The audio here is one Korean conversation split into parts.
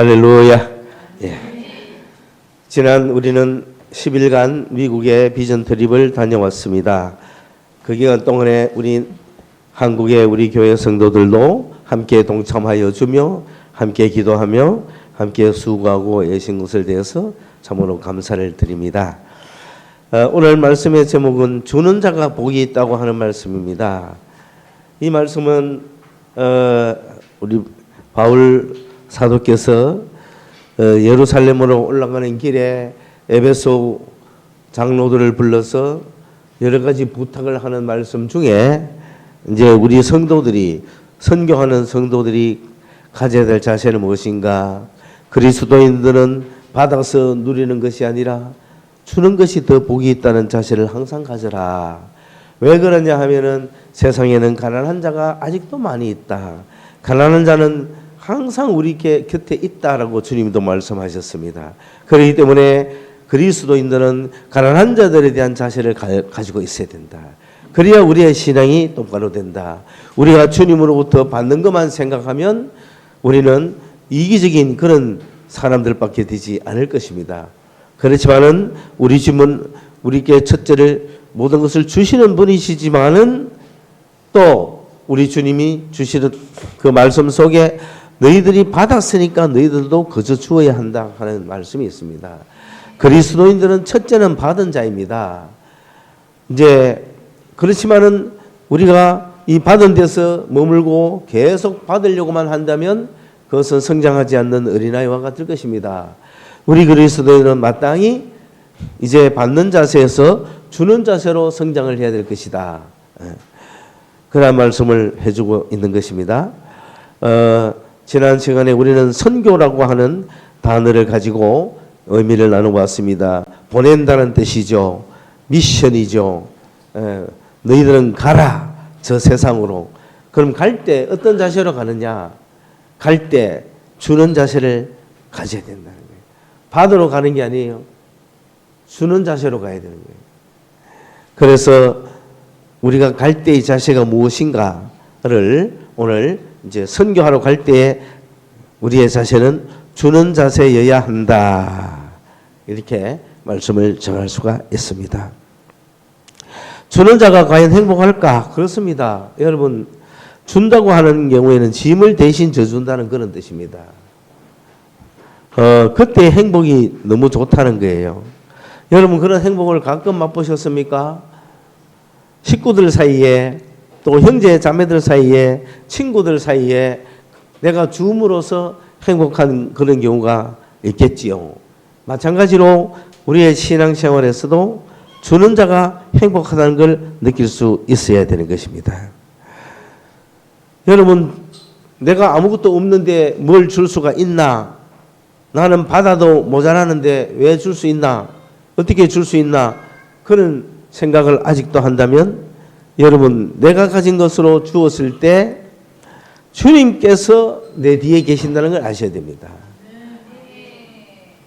할렐루야. 예. 지난 우리는 10일간 미국의 비전 트립을 다녀왔습니다. 그 기간 동안에 우리 한국의 우리 교회 성도들도 함께 동참하여 주며 함께 기도하며 함께 수고하고 애신 것을 대해서 참으로 감사를 드립니다. 오늘 말씀의 제목은 주는 자가 복이 있다고 하는 말씀입니다. 이 말씀은 우리 바울 사도께서 예루살렘으로 올라가는 길에 에베소 장로들을 불러서 여러 가지 부탁을 하는 말씀 중에 이제 우리 성도들이 선교하는 성도들이 가져야 될 자세는 무엇인가? 그리스도인들은 받아서 누리는 것이 아니라 주는 것이 더 복이 있다는 자세를 항상 가져라. 왜 그러냐 하면은 세상에는 가난한 자가 아직도 많이 있다. 가난한 자는 항상 우리 곁에 있다라고 주님도 말씀하셨습니다. 그렇기 때문에 그리스도인들은 가난한 자들에 대한 자세를 가지고 있어야 된다. 그래야 우리의 신앙이 똑바로 된다. 우리가 주님으로부터 받는 것만 생각하면 우리는 이기적인 그런 사람들밖에 되지 않을 것입니다. 그렇지만은 우리 주님은 우리께 첫째를 모든 것을 주시는 분이시지만은 또 우리 주님이 주시는 그 말씀 속에 너희들이 받았으니까 너희들도 거저 주어야 한다 하는 말씀이 있습니다. 그리스도인들은 첫째는 받은 자입니다. 이제 그렇지만은 우리가 이 받은 데서 머물고 계속 받으려고만 한다면 그것은 성장하지 않는 어린아이와 같을 것입니다. 우리 그리스도인은 마땅히 이제 받는 자세에서 주는 자세로 성장을 해야 될 것이다. 그런 말씀을 해주고 있는 것입니다. 지난 시간에 우리는 선교라고 하는 단어를 가지고 의미를 나눠봤습니다. 보낸다는 뜻이죠. 미션이죠. 너희들은 가라 저 세상으로. 그럼 갈 때 어떤 자세로 가느냐? 갈 때 주는 자세를 가져야 된다는 거예요. 받으러 가는 게 아니에요. 주는 자세로 가야 되는 거예요. 그래서 우리가 갈 때의 자세가 무엇인가를 오늘 이제 선교하러 갈 때에 우리의 자세는 주는 자세여야 한다. 이렇게 말씀을 정할 수가 있습니다. 주는 자가 과연 행복할까? 그렇습니다. 여러분, 준다고 하는 경우에는 짐을 대신 져준다는 그런 뜻입니다. 그때 행복이 너무 좋다는 거예요. 여러분, 그런 행복을 가끔 맛보셨습니까? 식구들 사이에 또 형제 자매들 사이에 친구들 사이에 내가 줌으로써 행복한 그런 경우가 있겠지요. 마찬가지로 우리의 신앙생활에서도 주는 자가 행복하다는 걸 느낄 수 있어야 되는 것입니다. 여러분, 내가 아무것도 없는데 뭘 줄 수가 있나? 나는 받아도 모자라는데 왜 줄 수 있나? 어떻게 줄 수 있나? 그런 생각을 아직도 한다면 여러분, 내가 가진 것으로 주었을 때 주님께서 내 뒤에 계신다는 걸 아셔야 됩니다.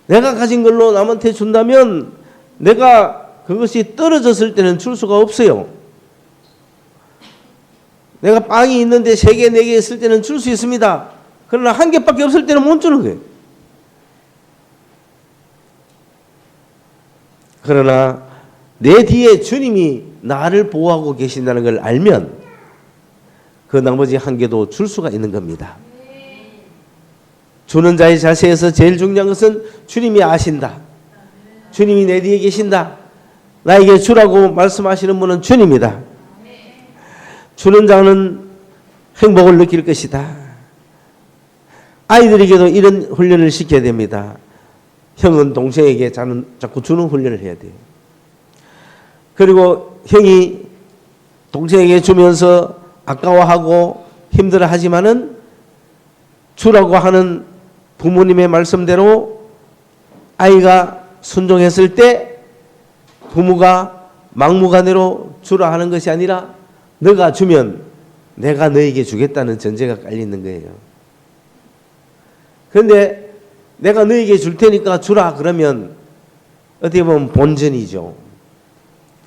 내가 가진 걸로 남한테 준다면 내가 그것이 떨어졌을 때는 줄 수가 없어요. 내가 빵이 있는데 3개, 4개 있을 때는 줄 수 있습니다. 그러나 1개밖에 없을 때는 못 주는 거예요. 그러나 내 뒤에 주님이 나를 보호하고 계신다는 걸 알면 그 나머지 1개도 줄 수가 있는 겁니다. 주는 자의 자세에서 제일 중요한 것은 주님이 아신다. 주님이 내 뒤에 계신다. 나에게 주라고 말씀하시는 분은 주님이다. 주는 자는 행복을 느낄 것이다. 아이들에게도 이런 훈련을 시켜야 됩니다. 형은 동생에게 자꾸 주는 훈련을 해야 돼요. 그리고 형이 동생에게 주면서 아까워하고 힘들어하지만은 주라고 하는 부모님의 말씀대로 아이가 순종했을 때 부모가 막무가내로 주라 하는 것이 아니라 너가 주면 내가 너에게 주겠다는 전제가 깔리는 거예요. 그런데 내가 너에게 줄 테니까 주라 그러면 어떻게 보면 본전이죠.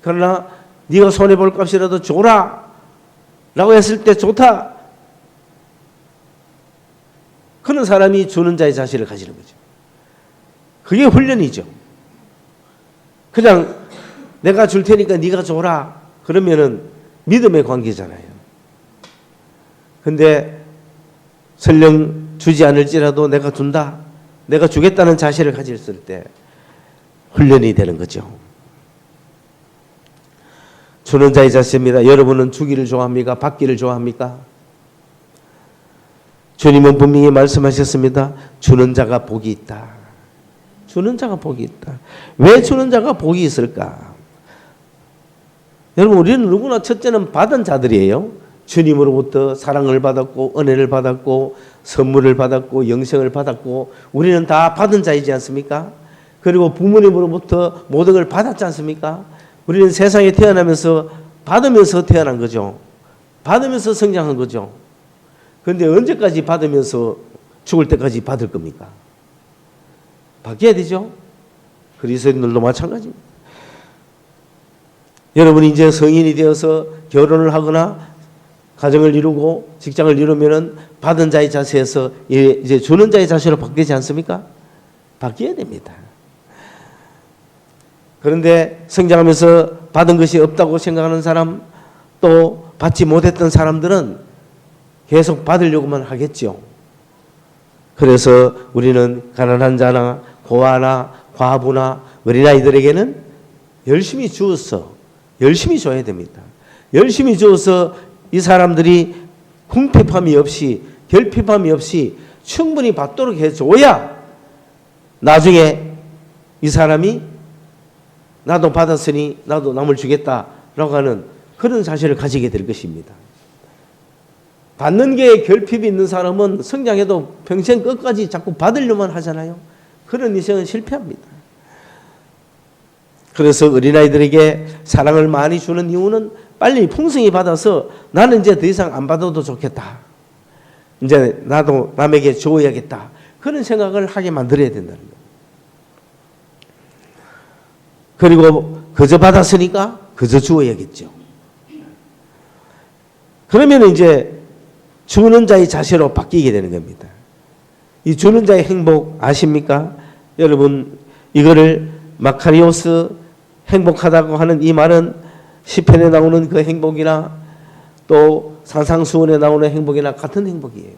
그러나 네가 손해볼 값이라도 줘라 라고 했을 때 좋다. 그런 사람이 주는 자의 자세를 가지는 거죠. 그게 훈련이죠. 그냥 내가 줄 테니까 네가 줘라 그러면은 믿음의 관계잖아요. 근데 설령 주지 않을지라도 내가 준다, 내가 주겠다는 자세를 가졌을 때 훈련이 되는 거죠. 주는 자의 자세입니다. 여러분은 주기를 좋아합니까? 받기를 좋아합니까? 주님은 분명히 말씀하셨습니다. 주는 자가 복이 있다. 주는 자가 복이 있다. 왜 주는 자가 복이 있을까? 여러분, 우리는 누구나 첫째는 받은 자들이에요. 주님으로부터 사랑을 받았고 은혜를 받았고 선물을 받았고 영생을 받았고 우리는 다 받은 자이지 않습니까? 그리고 부모님으로부터 모든 걸 받았지 않습니까? 우리는 세상에 태어나면서 받으면서 태어난 거죠. 받으면서 성장한 거죠. 그런데 언제까지 받으면서 죽을 때까지 받을 겁니까? 바뀌어야 되죠. 그리스도인들도 마찬가지입니다. 여러분이 이제 성인이 되어서 결혼을 하거나 가정을 이루고 직장을 이루면은 받은 자의 자세에서 이제 주는 자의 자세로 바뀌지 않습니까? 바뀌어야 됩니다. 그런데 성장하면서 받은 것이 없다고 생각하는 사람, 또 받지 못했던 사람들은 계속 받으려고만 하겠죠. 그래서 우리는 가난한 자나 고아나 과부나 어린아이들에게는 열심히 주어서 열심히 줘야 됩니다. 열심히 주어서 이 사람들이 궁핍함이 없이 결핍함이 없이 충분히 받도록 해줘야 나중에 이 사람이 나도 받았으니 나도 남을 주겠다라고 하는 그런 사실을 가지게 될 것입니다. 받는 게 결핍이 있는 사람은 성장해도 평생 끝까지 자꾸 받으려만 하잖아요. 그런 인생은 실패합니다. 그래서 어린아이들에게 사랑을 많이 주는 이유는 빨리 풍성히 받아서 나는 이제 더 이상 안 받아도 좋겠다. 이제 나도 남에게 줘야겠다. 그런 생각을 하게 만들어야 된다는 거예요. 그리고 그저 받았으니까 그저 주어야겠죠. 그러면 이제 주는 자의 자세로 바뀌게 되는 겁니다. 이 주는 자의 행복 아십니까? 여러분 이거를 마카리오스 행복하다고 하는 이 말은 시편에 나오는 그 행복이나 또 산상수훈에 나오는 행복이나 같은 행복이에요.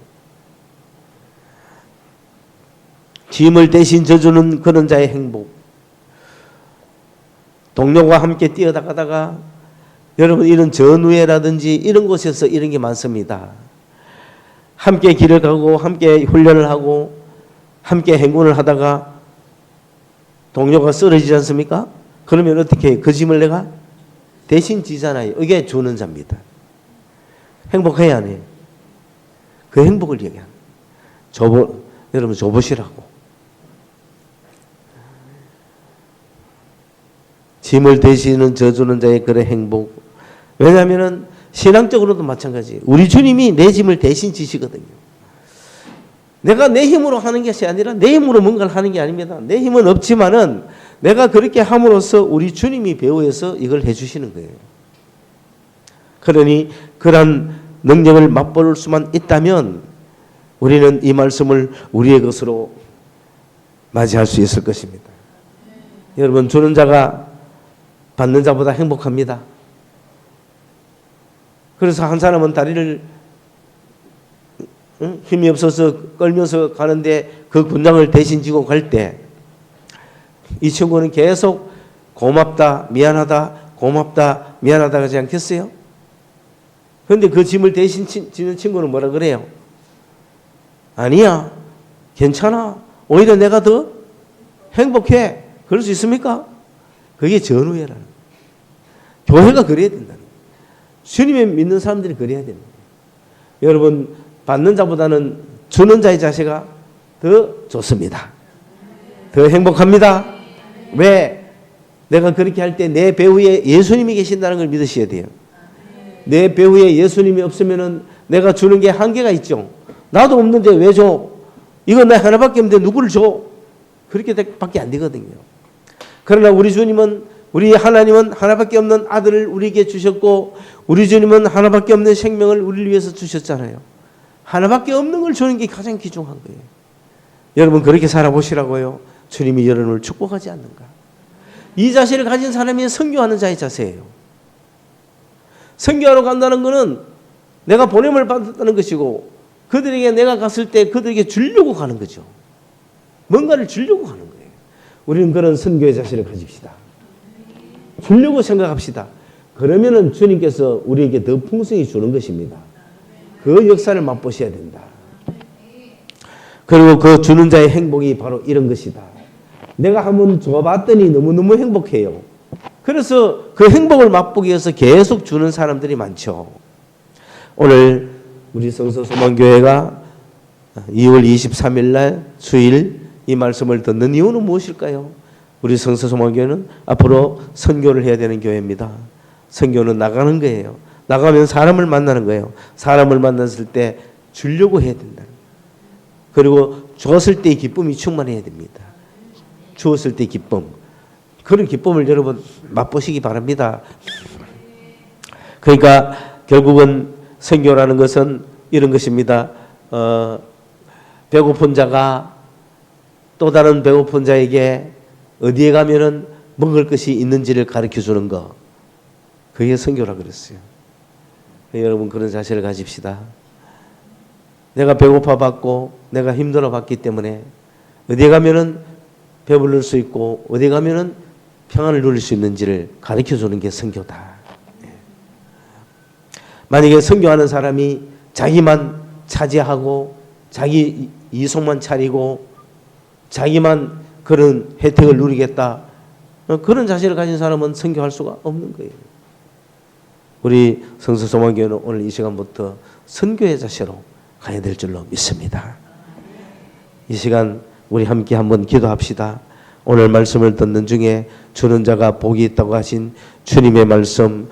짐을 대신 져주는 그런 자의 행복. 동료와 함께 뛰어다가다가 여러분 이런 전우회라든지 이런 곳에서 이런 게 많습니다. 함께 길을 가고 함께 훈련을 하고 함께 행군을 하다가 동료가 쓰러지지 않습니까? 그러면 어떻게 해요? 그 짐을 내가 대신 지잖아요. 이게 주는 자입니다. 행복해야 안 해요. 그 행복을 얘기하는 여러분 줘보시라고. 짐을 대시는 져주는 자의 그런 행복. 왜냐하면 신앙적으로도 마찬가지예요. 우리 주님이 내 짐을 대신 지시거든요. 내가 내 힘으로 하는 것이 아니라 내 힘으로 뭔가를 하는 게 아닙니다. 내 힘은 없지만은 내가 그렇게 함으로써 우리 주님이 배후에서 이걸 해주시는 거예요. 그러니 그런 능력을 맛볼 수만 있다면 우리는 이 말씀을 우리의 것으로 맞이할 수 있을 것입니다. 여러분 주는 자가 받는 자보다 행복합니다. 그래서 한 사람은 다리를 힘이 없어서 끌면서 가는데 그 군장을 대신 지고 갈 때 이 친구는 계속 고맙다 미안하다 고맙다 미안하다 하지 않겠어요? 그런데 그 짐을 대신 지는 친구는 뭐라 그래요? 아니야 괜찮아 오히려 내가 더 행복해. 그럴 수 있습니까? 그게 전우회라는 거예요. 교회가 그래야 된다는 거예요. 주님을 믿는 사람들이 그래야 됩니다. 여러분 받는 자보다는 주는 자의 자세가 더 좋습니다. 더 행복합니다. 왜? 내가 그렇게 할 때 내 배후에 예수님이 계신다는 걸 믿으셔야 돼요. 내 배후에 예수님이 없으면은 내가 주는 게 한계가 있죠. 나도 없는데 왜 줘? 이거 나 하나밖에 없는데 누구를 줘? 그렇게 밖에 안 되거든요. 그러나 우리 주님은 우리 하나님은 하나밖에 없는 아들을 우리에게 주셨고 우리 주님은 하나밖에 없는 생명을 우리를 위해서 주셨잖아요. 하나밖에 없는 걸 주는 게 가장 귀중한 거예요. 여러분 그렇게 살아보시라고요. 주님이 여러분을 축복하지 않는가. 이 자세를 가진 사람이 선교하는 자의 자세예요. 선교하러 간다는 것은 내가 보냄을 받았다는 것이고 그들에게 내가 갔을 때 그들에게 주려고 가는 거죠. 뭔가를 주려고 가는 거예요. 우리는 그런 선교의 자세를 가집시다. 주려고 생각합시다. 그러면은 주님께서 우리에게 더 풍성히 주는 것입니다. 그 역사를 맛보셔야 된다. 그리고 그 주는 자의 행복이 바로 이런 것이다. 내가 한번 줘봤더니 너무너무 행복해요. 그래서 그 행복을 맛보기 위해서 계속 주는 사람들이 많죠. 오늘 우리 성서소망교회가 2월 23일 날 수일 이 말씀을 듣는 이유는 무엇일까요? 우리 성서소망교회는 앞으로 선교를 해야 되는 교회입니다. 선교는 나가는 거예요. 나가면 사람을 만나는 거예요. 사람을 만났을 때 주려고 해야 된다. 그리고 주었을 때의 기쁨이 충만해야 됩니다. 주었을 때의 기쁨. 그런 기쁨을 여러분 맛보시기 바랍니다. 그러니까 결국은 선교라는 것은 이런 것입니다. 배고픈 자가 또 다른 배고픈 자에게 어디에 가면은 먹을 것이 있는지를 가르쳐 주는 것. 그게 선교라 그랬어요. 여러분 그런 자세를 가집시다. 내가 배고파 봤고 내가 힘들어 봤기 때문에 어디에 가면은 배부를 수 있고 어디에 가면은 평안을 누릴 수 있는지를 가르쳐 주는 게 선교다. 만약에 선교하는 사람이 자기만 차지하고 자기 이속만 차리고 자기만 그런 혜택을 누리겠다. 그런 자세를 가진 사람은 선교할 수가 없는 거예요. 우리 성서소망교회는 오늘 이 시간부터 선교의 자세로 가야 될 줄로 믿습니다. 이 시간 우리 함께 한번 기도합시다. 오늘 말씀을 듣는 중에 주는 자가 복이 있다고 하신 주님의 말씀,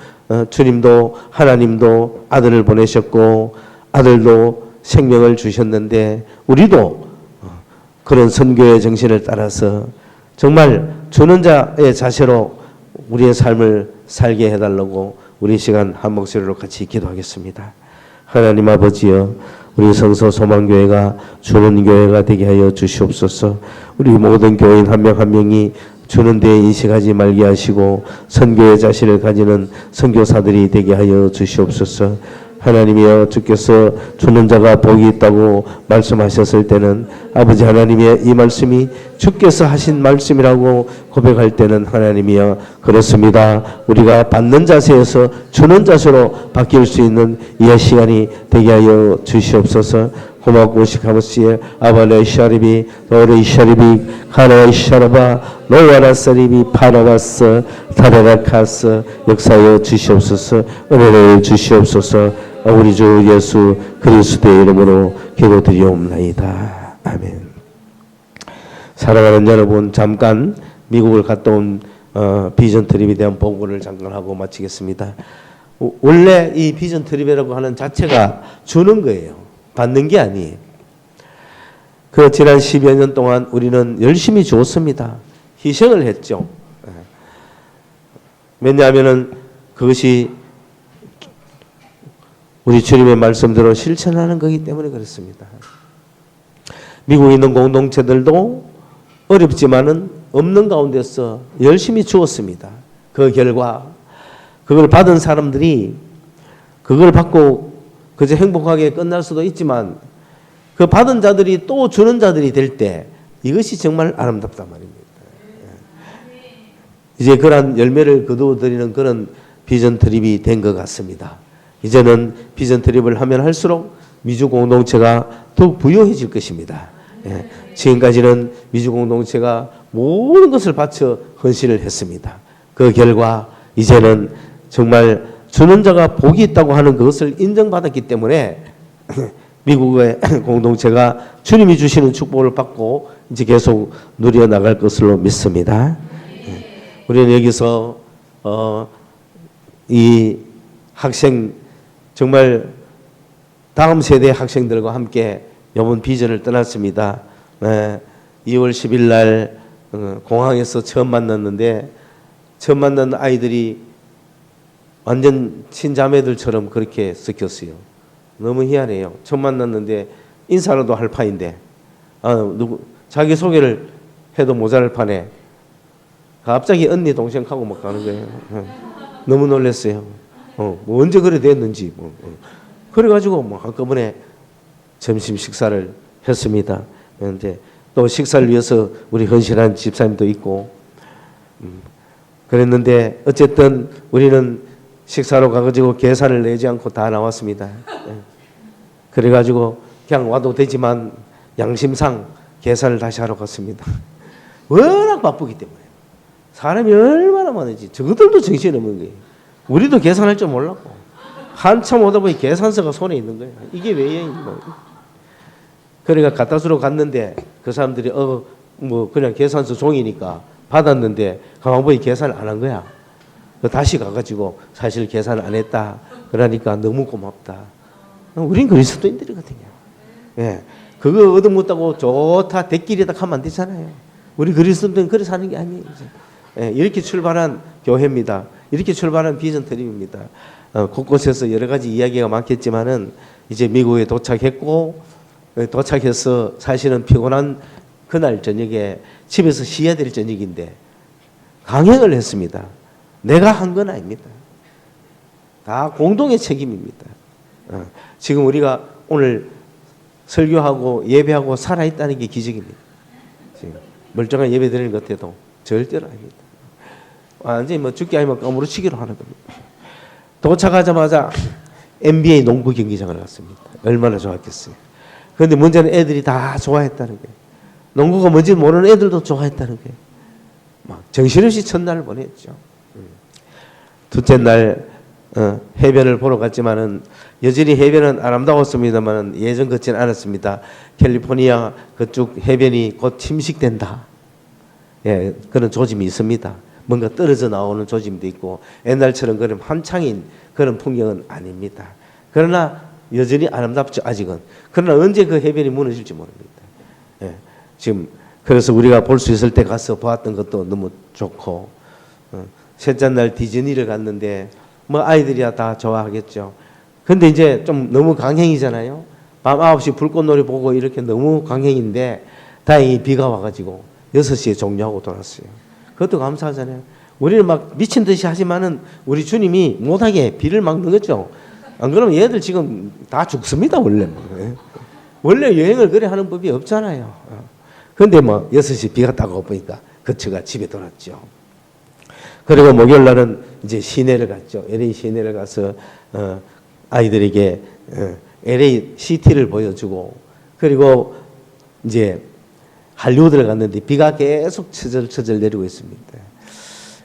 주님도 하나님도 아들을 보내셨고 아들도 생명을 주셨는데 우리도 그런 선교의 정신을 따라서 정말 주는 자의 자세로 우리의 삶을 살게 해달라고 우리 시간 한 목소리로 같이 기도하겠습니다. 하나님 아버지여, 우리 성서소망교회가 주는 교회가 되게 하여 주시옵소서. 우리 모든 교인 한 명 한 명이 주는 데에 인식하지 말게 하시고 선교의 자신을 가지는 선교사들이 되게 하여 주시옵소서. 하나님이여, 주께서 주는 자가 복이 있다고 말씀하셨을 때는 아버지 하나님의 이 말씀이 주께서 하신 말씀이라고 고백할 때는 하나님이여 그렇습니다. 우리가 받는 자세에서 주는 자세로 바뀔 수 있는 이 시간이 되게 하여 주시옵소서. 고맙고 시카모스의 아바레 샤리비 노레 샤리비 카레 샤라바 노와라 사리비 파라바스 타라라카스 역사여 주시옵소서. 은혜를 주시옵소서. 우리 주 예수 그리스도의 이름으로 기도드리옵나이다. 아멘. 사랑하는 여러분, 잠깐 미국을 갔다 온 비전 트립에 대한 보고를 잠깐 하고 마치겠습니다. 원래 이 비전 트립이라고 하는 자체가 주는 거예요. 받는 게 아니에요. 그 지난 10여 년 동안 우리는 열심히 주었습니다. 희생을 했죠. 왜냐하면 그것이 우리 주님의 말씀대로 실천하는 거기 때문에 그렇습니다. 미국에 있는 공동체들도 어렵지만은 없는 가운데서 열심히 주었습니다. 그 결과 그걸 받은 사람들이 그걸 받고 그저 행복하게 끝날 수도 있지만 그 받은 자들이 또 주는 자들이 될 때 이것이 정말 아름답단 말입니다. 이제 그런 열매를 거두어들이는 그런 비전 트립이 된 것 같습니다. 이제는 비전 트립을 하면 할수록 미주 공동체가 더욱 부유해질 것입니다. 지금까지는 미주 공동체가 모든 것을 바쳐 헌신을 했습니다. 그 결과 이제는 정말 주는 자가 복이 있다고 하는 그것을 인정받았기 때문에 미국의 공동체가 주님이 주시는 축복을 받고 이제 계속 누려 나갈 것으로 믿습니다. 우리는 여기서 이 학생 정말 다음 세대 학생들과 함께 이번 비전을 떠났습니다. 2월 10일 날 공항에서 처음 만났는데 처음 만난 아이들이 완전 친자매들처럼 그렇게 섞였어요. 너무 희한해요. 처음 만났는데 인사라도 할 판인데 자기 소개를 해도 모자랄 판에 갑자기 언니 동생하고 막 가는 거예요. 너무 놀랐어요. 뭐 언제 그래 됐는지 그래가지고 뭐 한꺼번에 점심 식사를 했습니다. 그런데 또 식사를 위해서 우리 헌신한 집사님도 있고 그랬는데 어쨌든 우리는 식사로 가가지고 계산을 내지 않고 다 나왔습니다. 그래가지고 그냥 와도 되지만 양심상 계산을 다시 하러 갔습니다. 워낙 바쁘기 때문에 사람이 얼마나 많은지 저것들도 정신이 없는 거예요. 우리도 계산할 줄 몰랐고 한참 오다 보니 계산서가 손에 있는 거예요. 이게 왜 여행이고. 그러니까 갖다 주러 갔는데 그 사람들이 뭐 그냥 계산서 종이니까 받았는데 가만 보니 계산을 안 한 거야. 다시 가가지고 사실 계산을 안 했다. 그러니까 너무 고맙다. 우린 그리스도인들이거든요. 예, 그거 얻어먹었다고 좋다 대끼리다 하면 안 되잖아요. 우리 그리스도인들은 그래 사는 게 아니에요. 예, 이렇게 출발한 교회입니다. 이렇게 출발한 비전 트립입니다. 곳곳에서 여러 가지 이야기가 많겠지만은 이제 미국에 도착했고 도착해서 사실은 피곤한 그날 저녁에 집에서 쉬어야 될 저녁인데 강행을 했습니다. 내가 한 건 아닙니다. 다 공동의 책임입니다. 지금 우리가 오늘 설교하고 예배하고 살아있다는 게 기적입니다. 지금 멀쩡한 예배 드리는 것 같아도 절대로 아닙니다. 완전히 뭐 죽기 아니면 까무러치기로 하는 겁니다. 도착하자마자 NBA 농구 경기장을 갔습니다. 얼마나 좋았겠어요. 그런데 문제는 애들이 다 좋아했다는 거예요. 농구가 뭔지 모르는 애들도 좋아했다는 거예요. 막 정신없이 첫날을 보냈죠. 둘째 날 해변을 보러 갔지만은 여전히 해변은 아름다웠습니다만 예전 같지는 않았습니다. 캘리포니아 그쪽 해변이 곧 침식된다. 예, 그런 조짐이 있습니다. 뭔가 떨어져 나오는 조짐도 있고 옛날처럼 그런 한창인 그런 풍경은 아닙니다. 그러나 여전히 아름답죠 아직은. 그러나 언제 그 해변이 무너질지 모릅니다. 예, 지금 그래서 우리가 볼 수 있을 때 가서 보았던 것도 너무 좋고 셋째 날 디즈니를 갔는데 뭐 아이들이야 다 좋아하겠죠. 근데 이제 좀 너무 강행이잖아요. 밤 9시 불꽃놀이 보고 이렇게 너무 강행인데 다행히 비가 와가지고 6시에 종료하고 돌았어요. 그것도 감사하잖아요. 우리는 막 미친 듯이 하지만은 우리 주님이 못하게 비를 막는 거죠. 안 그러면 얘들 지금 다 죽습니다 원래. 원래 여행을 그래 하는 법이 없잖아요. 그런데 뭐 6시 비가 딱 오니까 그쳐가 집에 돌았죠. 그리고 목요일 날은 이제 시내를 갔죠. LA 시내를 가서 아이들에게 LA 시티를 보여주고 그리고 이제 할리우드를 갔는데 비가 계속 처절처절 내리고 있습니다.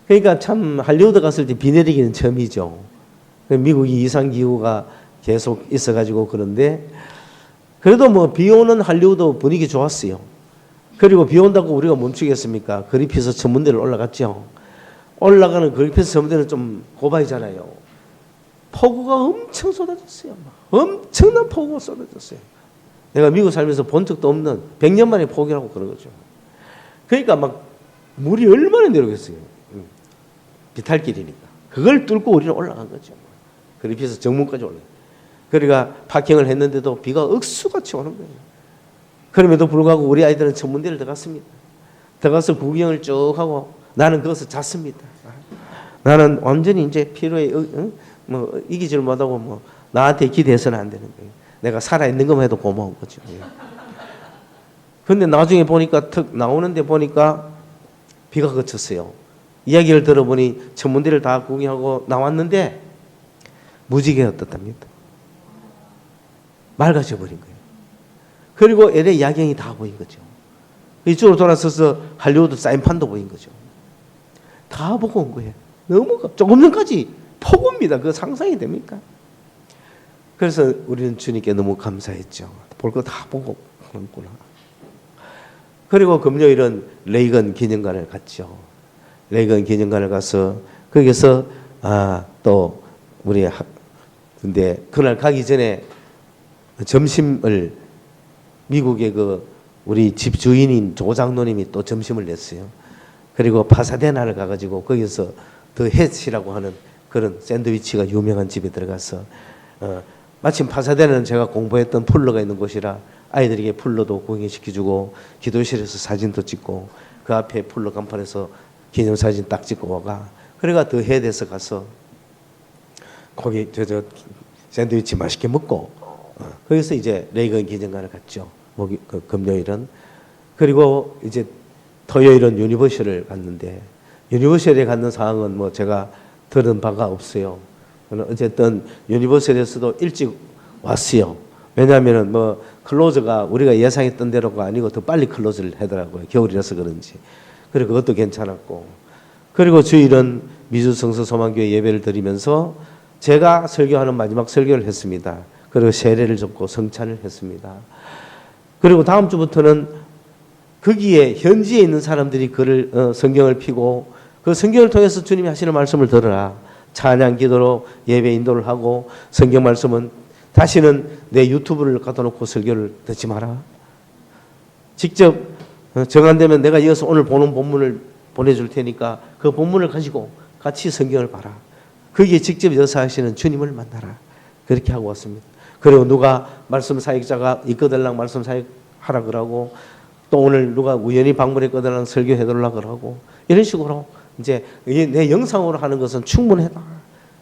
그러니까 참 할리우드 갔을 때 비 내리기는 처음이죠. 미국이 이상기후가 계속 있어가지고 그런데 그래도 뭐 비 오는 할리우드 분위기 좋았어요. 그리고 비 온다고 우리가 멈추겠습니까? 그리피스 천문대를 올라갔죠. 올라가는 그리피스 천문대는 좀 고바이잖아요. 폭우가 엄청 쏟아졌어요. 엄청난 폭우가 쏟아졌어요. 내가 미국 살면서 본 적도 없는 100년 만에 폭우라고 그런 거죠. 그러니까 막 물이 얼마나 내려오겠어요. 비탈길이니까. 그걸 뚫고 우리는 올라간 거죠. 그리피스 정문까지 올라요. 그러니까 파킹을 했는데도 비가 억수같이 오는 거예요. 그럼에도 불구하고 우리 아이들은 천문대를 들어갔습니다. 들어가서 구경을 쭉 하고 나는 거기서 잤습니다. 나는 완전히 이제 피로에 뭐 이기질 못하고 뭐 나한테 기대해서는 안 되는 거예요. 내가 살아있는 것만 해도 고마운 거죠. 근데 나중에 보니까 턱 나오는데 보니까 비가 그쳤어요. 이야기를 들어보니 천문대를 다 구경하고 나왔는데 무지개였답니다. 맑아져 버린 거예요. 그리고 LA 야경이 다 보인 거죠. 이쪽으로 돌아서서 할리우드 사인판도 보인 거죠. 다 보고 온 거예요. 너무 조금 전까지 폭우입니다. 그거 상상이 됩니까? 그래서 우리는 주님께 너무 감사했죠. 볼 거 다 보고 오는구나. 그리고 금요일은 레이건 기념관을 갔죠. 레이건 기념관을 가서 거기서 또 우리 근데 그날 가기 전에 점심을 미국의 그 우리 집 주인인 조 장로님이 또 점심을 냈어요. 그리고 파사데나를 가가지고 거기서 더 햇이라고 하는 그런 샌드위치가 유명한 집에 들어가서 마침 파사데나는 제가 공부했던 풀러가 있는 곳이라 아이들에게 풀러도 구경시켜주고 기도실에서 사진도 찍고 그 앞에 풀러 간판에서 기념사진 딱 찍고 와가. 그래가 더 헤드에서 가서 거기 저 샌드위치 맛있게 먹고 거기서 이제 레이건 기념관을 갔죠. 금요일은. 그리고 이제 토요일은 유니버셜을 갔는데 유니버셜에 갔는 상황은 뭐 제가 들은 바가 없어요. 어쨌든 유니버셜에서도 일찍 왔어요. 왜냐하면은 뭐 클로즈가 우리가 예상했던 대로가 아니고 더 빨리 클로즈를 하더라고요. 겨울이라서 그런지. 그리고 그것도 괜찮았고. 그리고 주일은 미주성서 소망교회 예배를 드리면서 제가 설교하는 마지막 설교를 했습니다. 그리고 세례를 줬고 성찬을 했습니다. 그리고 다음 주부터는 거기에 현지에 있는 사람들이 글을 성경을 피고 그 성경을 통해서 주님이 하시는 말씀을 들으라. 찬양 기도로 예배 인도를 하고 성경 말씀은 다시는 내 유튜브를 갖다 놓고 설교를 듣지 마라. 직접 정한되면 내가 이어서 오늘 보는 본문을 보내줄 테니까 그 본문을 가지고 같이 성경을 봐라. 거기에 직접 역사하시는 주님을 만나라. 그렇게 하고 왔습니다. 그리고 누가 말씀 사역자가 있거들랑 말씀 사역하라 그러고 또 오늘 누가 우연히 방문했거들랑 설교해달라 그러고 이런 식으로 이제 내 영상으로 하는 것은 충분하다.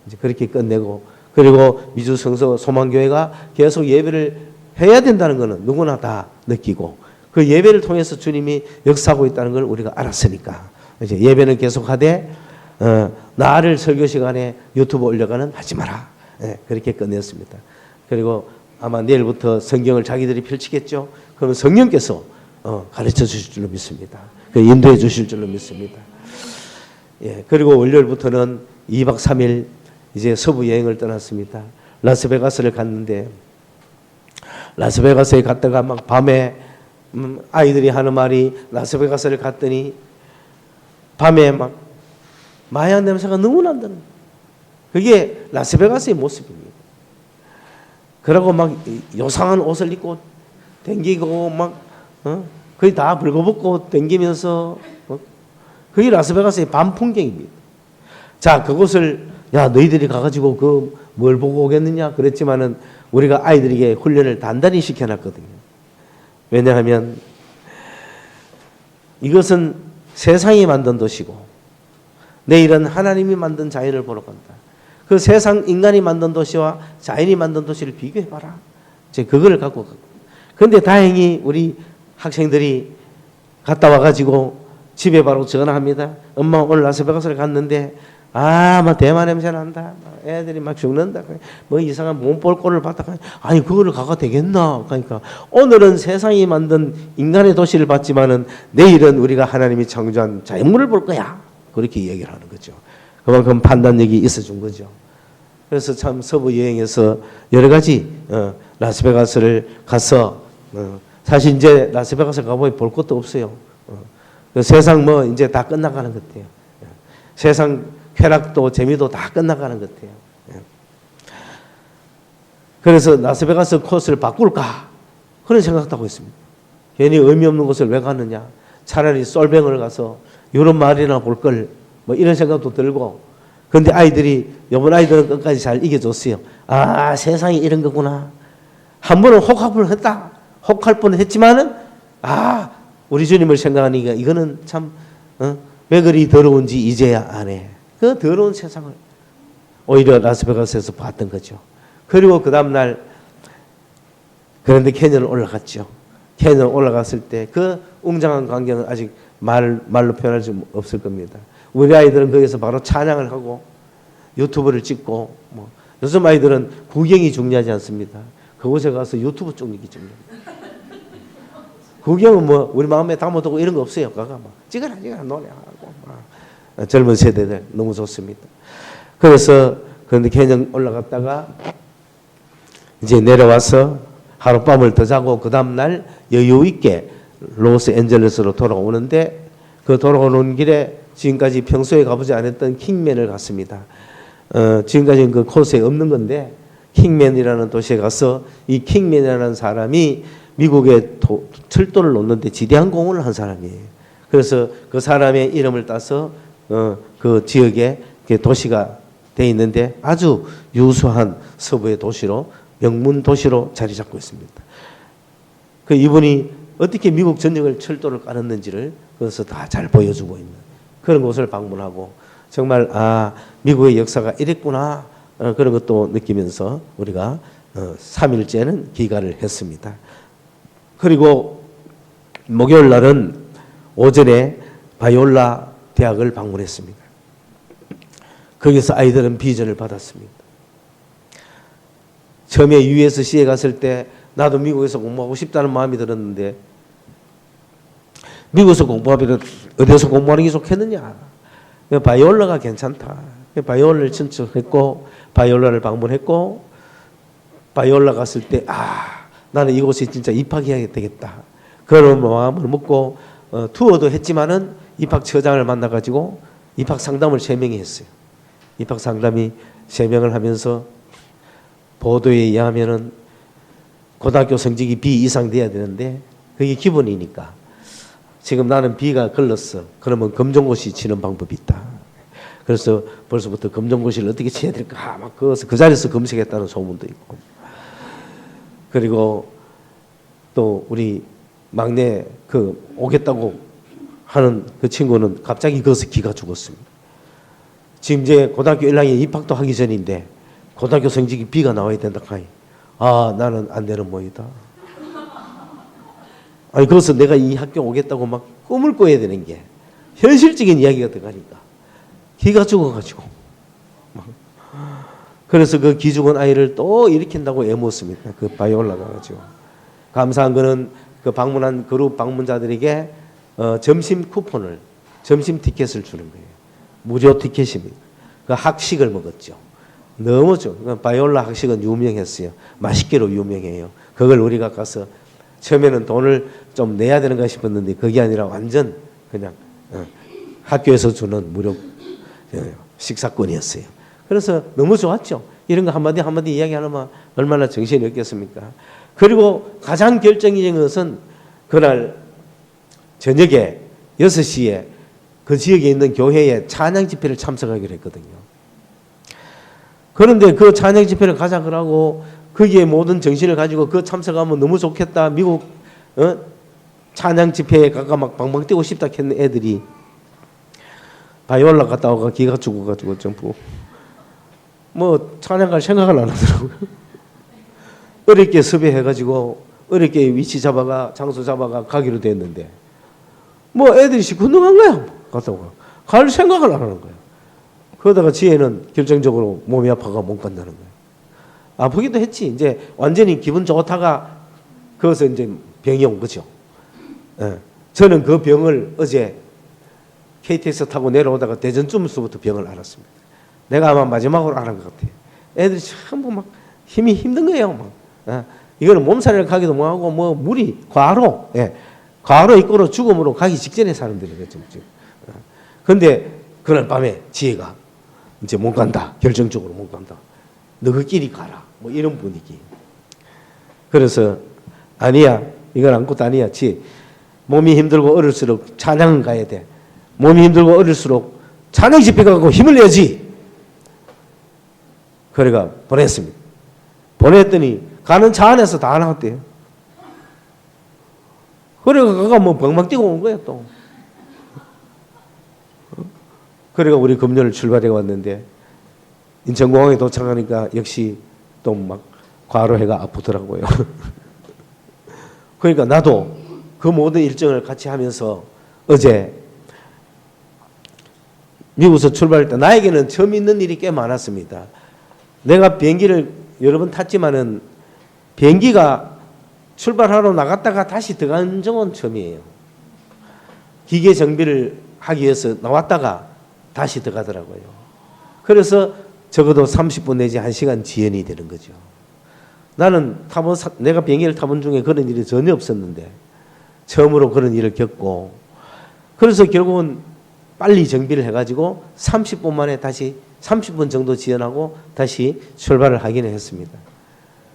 이제 그렇게 끝내고 그리고 미주 성서 소망교회가 계속 예배를 해야 된다는 것은 누구나 다 느끼고 그 예배를 통해서 주님이 역사하고 있다는 걸 우리가 알았으니까 이제 예배는 계속하되 나를 설교 시간에 유튜브 올려가는 하지 마라. 네, 그렇게 끝냈습니다. 그리고 아마 내일부터 성경을 자기들이 펼치겠죠. 그러면 성령께서 가르쳐 주실 줄로 믿습니다. 인도해 주실 줄로 믿습니다. 예, 그리고 월요일부터는 2박 3일 이제 서부 여행을 떠났습니다. 라스베가스를 갔는데 라스베가스에 갔다가 막 밤에 아이들이 하는 말이 라스베가스를 갔더니 밤에 막 마약 냄새가 너무 난다는 거예요. 그게 라스베가스의 모습입니다. 그러고 막 요상한 옷을 입고 댕기고 막 거의 다 벌거벗고 댕기면서 그게 라스베가스의 밤 풍경입니다. 자, 그곳을 야 너희들이 가가지고 그 뭘 보고 오겠느냐 그랬지만은 우리가 아이들에게 훈련을 단단히 시켜놨거든요. 왜냐하면 이것은 세상이 만든 도시고 내일은 하나님이 만든 자연을 보러 간다. 그 세상 인간이 만든 도시와 자연이 만든 도시를 비교해봐라. 이제 그거를 갖고 가고. 그런데 다행히 우리 학생들이 갔다 와가지고 집에 바로 전화합니다. 엄마 오늘 라스베가스를 갔는데 막 대만 냄새 난다. 애들이 막 죽는다. 뭐 이상한 몸볼꼴을 봤다. 아니 그거를 가가 되겠나? 그러니까 오늘은 세상이 만든 인간의 도시를 봤지만은 내일은 우리가 하나님이 창조한 자연물을 볼 거야. 그렇게 얘기를 하는 거죠. 그만큼 판단력이 있어준 거죠. 그래서 참 서부 여행에서 여러 가지 라스베가스를 가서 사실 이제 라스베가스 가보니 볼 것도 없어요. 세상 뭐 이제 다 끝나가는 것 같아요. 세상 쾌락도 재미도 다 끝나가는 것 같아요. 그래서 라스베가스 코스를 바꿀까 그런 생각도 하고 있습니다. 괜히 의미 없는 곳을 왜 가느냐. 차라리 솔뱅을 가서 유럽 마을이나 볼 걸 뭐 이런 생각도 들고. 그런데 아이들이 이번 아이들은 끝까지 잘 이겨줬어요. 세상이 이런 거구나. 한 번은 혹할 했다. 혹할 뻔했지만은 우리 주님을 생각하니까 이거는 참 왜 그리 더러운지 이제야 아네. 그 더러운 세상을 오히려 라스베가스에서 봤던 거죠. 그리고 그 다음날 그런데 캐년을 올라갔죠. 캐년 올라갔을 때 그 웅장한 광경은 아직 말로 표현할 수 없을 겁니다. 우리 아이들은 거기서 바로 찬양을 하고 유튜브를 찍고 요즘 아이들은 구경이 중요하지 않습니다. 그곳에 가서 유튜브 찍는 게 중요합니다. 구경은 뭐 우리 마음에 담아두고 이런 거 없어요. 가가 막 찍어라 노래하고 젊은 세대들 너무 좋습니다. 그래서 그런데 개념 올라갔다가 이제 내려와서 하룻밤을 더 자고 그 다음날 여유 있게 로스앤젤레스로 돌아오는데 그 돌아오는 길에 지금까지 평소에 가보지 않았던 킹맨을 갔습니다. 지금까지는 그 코스에 없는 건데 킹맨이라는 도시에 가서 이 킹맨이라는 사람이 미국의 철도를 놓는데 지대한 공헌을 한 사람이에요. 그래서 그 사람의 이름을 따서 그 지역에 도시가 돼 있는데 아주 유수한 서부의 도시로 명문 도시로 자리 잡고 있습니다. 그 이분이 어떻게 미국 전역을 철도를 깔았는지를 그것을 다 잘 보여주고 있는 그런 곳을 방문하고 정말 미국의 역사가 이랬구나 그런 것도 느끼면서 우리가 3일째는 귀가를 했습니다. 그리고 목요일 날은 오전에 바이올라 대학을 방문했습니다. 거기서 아이들은 비전을 받았습니다. 처음에 USC에 갔을 때 나도 미국에서 공부하고 싶다는 마음이 들었는데 미국에서 공부하면 어디서 공부하는 게 좋겠느냐. 바이올라가 괜찮다. 바이올라를 신청했고 바이올라를 방문했고 바이올라 갔을 때 나는 이곳에 진짜 입학해야 되겠다. 그런 마음을 먹고 투어도 했지만은 입학처장을 만나가지고 입학 상담을 3명이 했어요. 입학 상담이 3명을 하면서 보도에 의하면은 고등학교 성적이 B 이상 돼야 되는데 그게 기본이니까 지금 나는 B가 걸렸어. 그러면 검정고시 치는 방법이 있다. 그래서 벌써부터 검정고시를 어떻게 쳐야 될까 막 그 자리에서 검색했다는 소문도 있고 그리고 또 우리 막내 오겠다고 하는 그 친구는 갑자기 거기서 기가 죽었습니다. 지금 이제 고등학교 1학년 입학도 하기 전인데 고등학교 성적이 B가 나와야 된다 하니 나는 안 되는 모이다. 아니 그래서 내가 이 학교 오겠다고 막 꿈을 꿔야 되는 게 현실적인 이야기가 들어가니까 기가 죽어가지고 그래서 그 기죽은 아이를 또 일으킨다고 애먹었습니다. 그 바이올라 가가지고 감사한 거는 그 방문한 그룹 방문자들에게 점심 쿠폰을 점심 티켓을 주는 거예요. 무료 티켓입니다. 그 학식을 먹었죠. 너무 좋아. 바이올라 학식은 유명했어요. 맛있기로 유명해요. 그걸 우리가 가서 처음에는 돈을 좀 내야 되는가 싶었는데 그게 아니라 완전 그냥 학교에서 주는 무료 식사권이었어요. 그래서 너무 좋았죠. 이런 거 한마디 한마디 이야기하면 얼마나 정신이 없겠습니까? 그리고 가장 결정적인 것은 그날 저녁에 6시에 그 지역에 있는 교회에 찬양 집회를 참석하기로 했거든요. 그런데 그 찬양 집회를 가자 그러고 거기에 모든 정신을 가지고 그 참석하면 너무 좋겠다. 미국 찬양 집회에 가까 막 방방 뛰고 싶다 했는 애들이 바이올라 갔다 오가 기가 죽어가지고 전부 뭐 찬양 갈 생각을 안 하더라고요. 어렵게 섭외해가지고 어렵게 위치 잡아가 장소 잡아가 가기로 됐는데 뭐 애들이 시큰둥한 거야. 갔다 오가 갈 생각을 안 하는 거야. 그러다가 지혜는 결정적으로 몸이 아파가 못 간다는 거야. 아프기도 했지. 이제 완전히 기분 좋다가 거기서 이제 병이 온 거죠. 예. 저는 그 병을 어제 KTX 타고 내려오다가 대전쯤서부터 병을 알았습니다. 내가 아마 마지막으로 알은 것 같아요. 애들이 전부 막 힘이 힘든 거예요. 막. 예. 이거는 몸살을 가기도 뭐하고 뭐 무리 과로, 과로 이끌어 죽음으로 가기 직전에 사람들이거든요. 그런데 그날 밤에 지혜가 이제 못 간다. 결정적으로 못 간다. 너희끼리 가라. 뭐 이런 분위기. 그래서 아니야. 이건 아무것도 아니야. 지혜. 몸이 힘들고 어릴수록 찬양은 가야 돼. 몸이 힘들고 어릴수록 찬양 집회 가고 힘을 내야지. 그래가 보냈습니다. 보냈더니 가는 차 안에서 다 나왔대요. 그래가 그가 뭐 방방 뛰고 온 거야 또. 그래가 우리 금요일 출발해 왔는데 인천공항에 도착하니까 역시 또 막 과로해가 아프더라고요. 그러니까 나도 그 모든 일정을 같이 하면서 어제 미국에서 출발할 때 나에게는 처음 있는 일이 꽤 많았습니다. 내가 비행기를 여러 번 탔지만은 비행기가 출발하러 나갔다가 다시 들어간 적은 처음이에요. 기계 정비를 하기 위해서 나왔다가 다시 들어가더라고요. 그래서 적어도 30분 내지 1시간 지연이 되는 거죠. 나는 내가 비행기를 타본 중에 그런 일이 전혀 없었는데 처음으로 그런 일을 겪고 그래서 결국은 빨리 정비를 해가지고 30분 만에 다시 30분 정도 지연하고 다시 출발을 하기는 했습니다.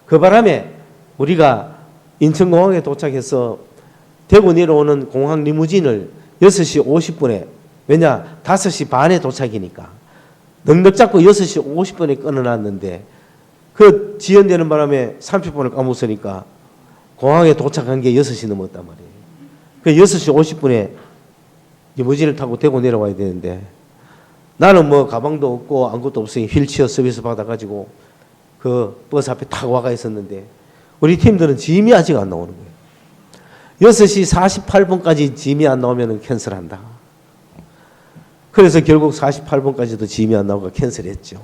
그 바람에 우리가 인천공항에 도착해서 대구 내려오는 공항 리무진을 6시 50분에 왜냐 5시 반에 도착이니까 넉넉 잡고 6시 50분에 끊어놨는데 그 지연되는 바람에 30분을 까먹었으니까 공항에 도착한 게 6시 넘었단 말이에요. 그 6시 50분에 리무진을 타고 대구 내려와야 되는데 나는 뭐 가방도 없고 아무것도 없으니 휠체어 서비스 받아가지고 그 버스 앞에 타고 와가 있었는데 우리 팀들은 짐이 아직 안 나오는 거예요. 6시 48분까지 짐이 안 나오면 캔슬한다. 그래서 결국 48분까지도 짐이 안 나오고 캔슬했죠.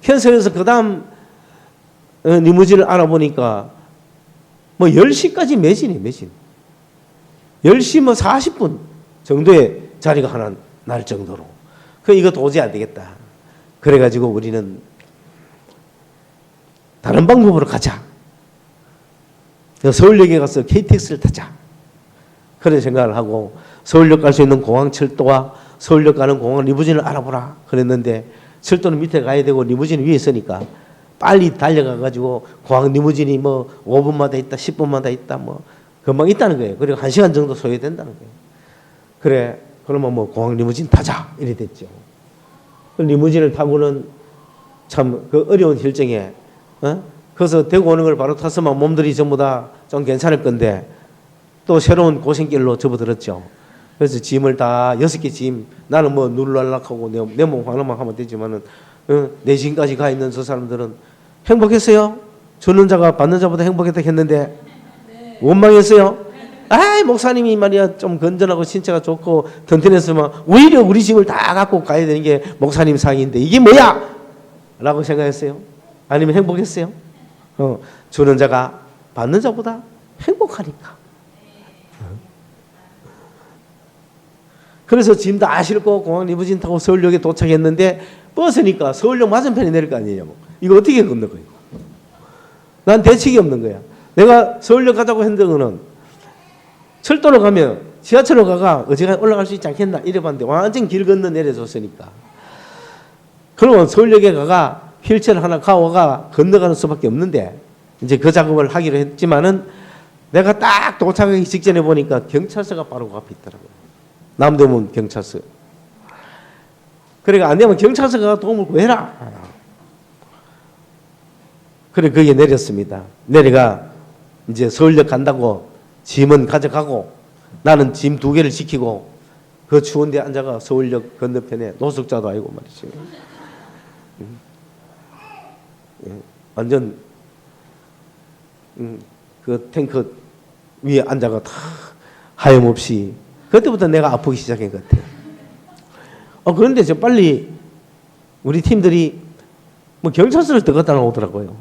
캔슬해서 그 다음 리무진을 알아보니까 뭐 10시까지 매진이에요, 매진. 10시 뭐 40분 정도의 자리가 하나 날 정도로. 이거 도저히 안 되겠다. 그래가지고 우리는 다른 방법으로 가자. 서울역에 가서 KTX를 타자. 그런 생각을 하고 서울역 갈 수 있는 공항철도와 서울역 가는 공항 리무진을 알아보라 그랬는데 철도는 밑에 가야 되고 리무진이 위에 있으니까 빨리 달려가가지고 공항 리무진이 뭐 5분마다 있다 10분마다 있다 뭐 금방 있다는 거예요. 그리고 1시간 정도 소요된다는 거예요. 그래 그러면 뭐 공항 리무진 타자 이래 됐죠. 그 리무진을 타고는 참 그 어려운 일정에 그래서 대구 오는 걸 바로 탔으면 몸들이 전부 다 좀 괜찮을 건데 또 새로운 고생길로 접어들었죠. 그래서 짐을 다 6개 짐 나는 뭐 누르랄락하고 내 몸 하나만 하면 되지만은 내 짐까지 가 있는 저 사람들은 행복했어요? 주는 자가 받는 자보다 행복했다 했는데 원망했어요? 아 목사님이 말이야 좀 건전하고 신체가 좋고 튼튼했으면 오히려 우리 짐을 다 갖고 가야 되는 게 목사님 상인데 이게 뭐야? 라고 생각했어요? 아니면 행복했어요? 주는 자가 받는 자보다 행복하니까. 그래서 짐 다 싣고 공항 리무진 타고 서울역에 도착했는데 버스니까 서울역 맞은편에 내릴 거 아니냐고. 이거 어떻게 건너가요? 난 대책이 없는 거야. 내가 서울역 가자고 했던 거는 철도로 가면 지하철로 가가 어지간히 올라갈 수 있지 않겠나 이래봤는데 완전 길 건너 내려줬으니까. 그러면 서울역에 가가 휠체어를 하나 가와가 건너가는 수밖에 없는데 이제 그 작업을 하기로 했지만은 내가 딱 도착하기 직전에 보니까 경찰서가 바로 그 앞에 있더라고요. 남대문 경찰서. 그러니까 안 되면 경찰서가 도움을 구해라. 그래 거기에 내렸습니다. 내려가 이제 서울역 간다고 짐은 가져가고 나는 짐 2개를 지키고 그 추운 데 앉아가 서울역 건너편에 노숙자도 아니고 말이죠. 완전 그 탱크 위에 앉아가 다 하염없이 그때부터 내가 아프기 시작한 것 같아요. 그런데 저 빨리 우리 팀들이 뭐 경찰서를 더 갖다 놓더라고요.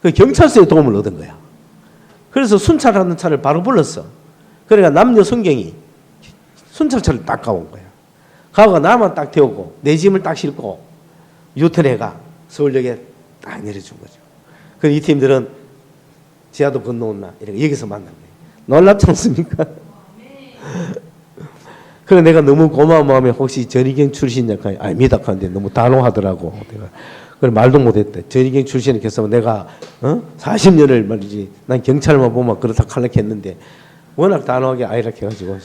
그 경찰서에 도움을 얻은 거야. 그래서 순찰하는 차를 바로 불렀어. 그러니까 남녀 성경이 순찰차를 딱 가온 거야. 가가 나만 딱 태우고 내 짐을 딱 싣고 유턴해가 서울역에 딱 내려준 거죠. 그 이 팀들은 지하도 건너온나 이렇게 여기서 만난 거예요. 놀랍지 않습니까? 그래 내가 너무 고마운 마음에 혹시 전희경 출신 약간 아닙니다 하는데 너무 단호하더라고. 내가 그래 말도 못했대. 전희경 출신이 했으면 내가 40년을 말이지 난 경찰만 보면 그렇다 칼라 했는데 워낙 단호하게 아이라 해가지고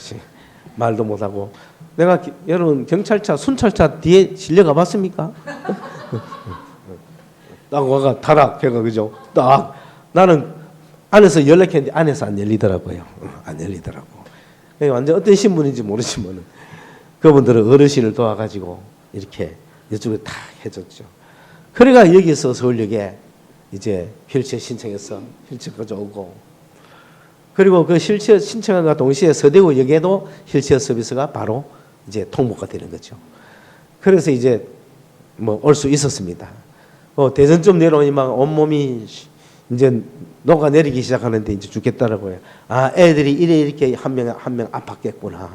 말도 못하고 내가 여러분 경찰차 순찰차 뒤에 실려가 봤습니까? 딱 와가 타락해가 그죠? 딱 나는 안에서 연락했는데 안에서 안 열리더라고요. 안 열리더라고. 완전 어떤 신분인지 모르지만 그분들은 어르신을 도와가지고 이렇게 이쪽에 다 해줬죠. 그래가 여기서 서울역에 이제 휠체어 신청해서 휠체어 가져오고 그리고 그 휠체어 신청과 동시에 서대구역에도 휠체어 서비스가 바로 이제 통보가 되는 거죠. 그래서 이제 뭐 올 수 있었습니다. 대전쯤 내려오니 막 온몸이 이제 녹아내리기 시작하는데 이제 죽겠다라고요. 아, 애들이 이렇게 한 명 아팠겠구나.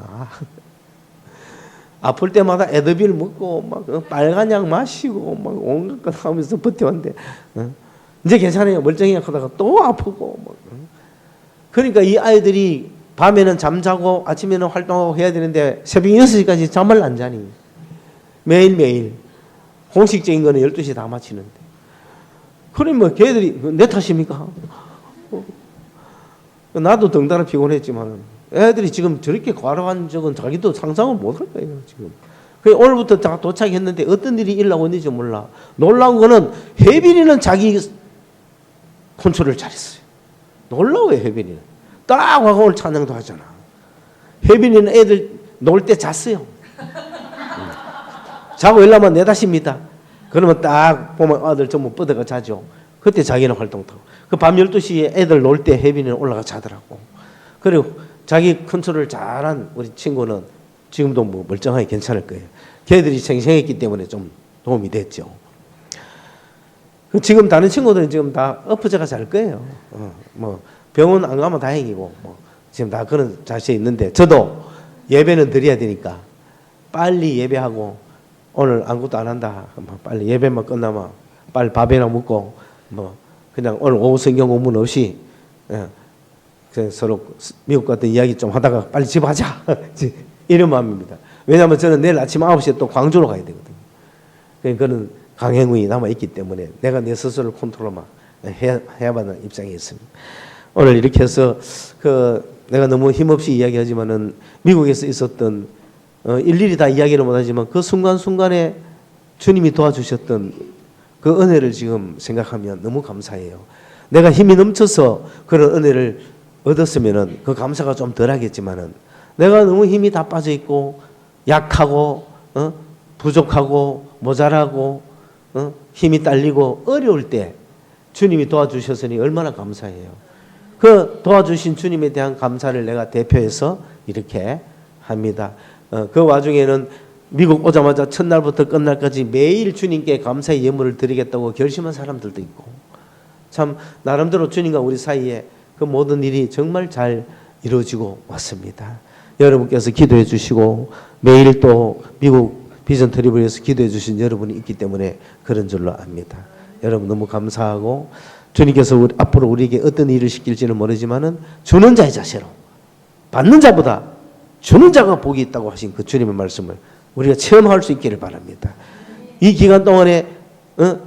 아플 때마다 에드빌 먹고 막 빨간 약 마시고 막 온갖 것 하면서 버텨왔는데 이제 괜찮아요. 멀쩡히 하다가 또 아프고 막. 그러니까 이 아이들이 밤에는 잠자고 아침에는 활동하고 해야 되는데 새벽 6시까지 잠을 안 자니 매일매일 공식적인 거는 12시 다 마치는데 그러면 걔들이 내 탓입니까? 나도 덩달아 피곤했지만 애들이 지금 저렇게 과로한 적은 자기도 상상을 못 할 거예요. 지금 오늘부터 다 도착했는데 어떤 일이 일어나고 있는지 몰라. 놀라운 거는 혜빈이는 자기 컨트롤을 잘했어요. 놀라워요, 혜빈이는. 딱 와서 오늘 찬양도 하잖아. 혜빈이는 애들 놀 때 잤어요. 자고 일어나면 4-5입니다. 그러면 딱 보면 아들 전부 뻗어가 자죠. 그때 자기는 활동하고. 그 밤 12시에 애들 놀 때 혜빈이는 올라가 자더라고. 그리고 자기 컨트롤을 잘한 우리 친구는 지금도 뭐 멀쩡하게 괜찮을 거예요. 걔들이 생생했기 때문에 좀 도움이 됐죠. 지금 다른 친구들은 지금 다 엎어져가 잘 거예요. 뭐 병원 안 가면 다행이고 뭐 지금 다 그런 자세에 있는데 저도 예배는 드려야 되니까 빨리 예배하고 오늘 아무것도 안 한다. 빨리 예배만 끝나면 빨리 밥이나 먹고 뭐 그냥 오늘 오후 성경 공부 없이 서로 미국 같은 이야기 좀 하다가 빨리 집 가자. 이런 마음입니다. 왜냐하면 저는 내일 아침 9시에 또 광주로 가야 되거든요. 그는 강행군이 남아있기 때문에 내가 내 스스로를 컨트롤만 해야만 입장에 있습니다. 오늘 이렇게 해서 내가 너무 힘없이 이야기하지만은 미국에서 있었던 일일이 다 이야기를 못하지만 그 순간순간에 주님이 도와주셨던 그 은혜를 지금 생각하면 너무 감사해요. 내가 힘이 넘쳐서 그런 은혜를 얻었으면은 그 감사가 좀 덜하겠지만은 내가 너무 힘이 다 빠져 있고 약하고 부족하고 모자라고 힘이 딸리고 어려울 때 주님이 도와주셨으니 얼마나 감사해요. 그 도와주신 주님에 대한 감사를 내가 대표해서 이렇게 합니다. 그 와중에는 미국 오자마자 첫날부터 끝날까지 매일 주님께 감사의 예물을 드리겠다고 결심한 사람들도 있고 참 나름대로 주님과 우리 사이에 그 모든 일이 정말 잘 이루어지고 왔습니다. 여러분께서 기도해 주시고 매일 또 미국 비전 트립을 위해서 기도해 주신 여러분이 있기 때문에 그런 줄로 압니다. 여러분 너무 감사하고 주님께서 앞으로 우리에게 어떤 일을 시킬지는 모르지만은 주는 자의 자세로 받는 자보다 주는 자가 복이 있다고 하신 그 주님의 말씀을 우리가 체험할 수 있기를 바랍니다. 이 기간 동안에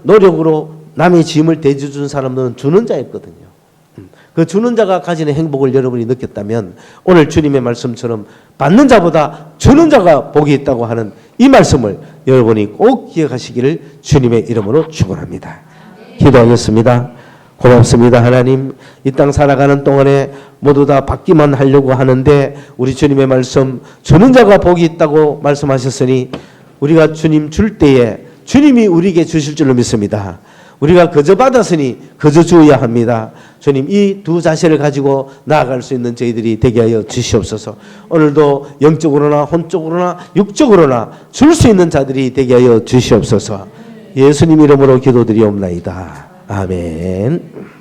노력으로 남의 짐을 대주준 사람들은 주는 자였거든요. 그 주는 자가 가지는 행복을 여러분이 느꼈다면 오늘 주님의 말씀처럼 받는 자보다 주는 자가 복이 있다고 하는 이 말씀을 여러분이 꼭 기억하시기를 주님의 이름으로 축원합니다. 기도하겠습니다. 고맙습니다. 하나님, 이 땅 살아가는 동안에 모두 다 받기만 하려고 하는데 우리 주님의 말씀 주는 자가 복이 있다고 말씀하셨으니 우리가 주님 줄 때에 주님이 우리에게 주실 줄로 믿습니다. 우리가 거저 받았으니 거저 주어야 합니다. 주님, 이 두 자세를 가지고 나아갈 수 있는 저희들이 되게 하여 주시옵소서. 오늘도 영적으로나 혼적으로나 육적으로나 줄 수 있는 자들이 되게 하여 주시옵소서. 예수님 이름으로 기도드리옵나이다. 아멘.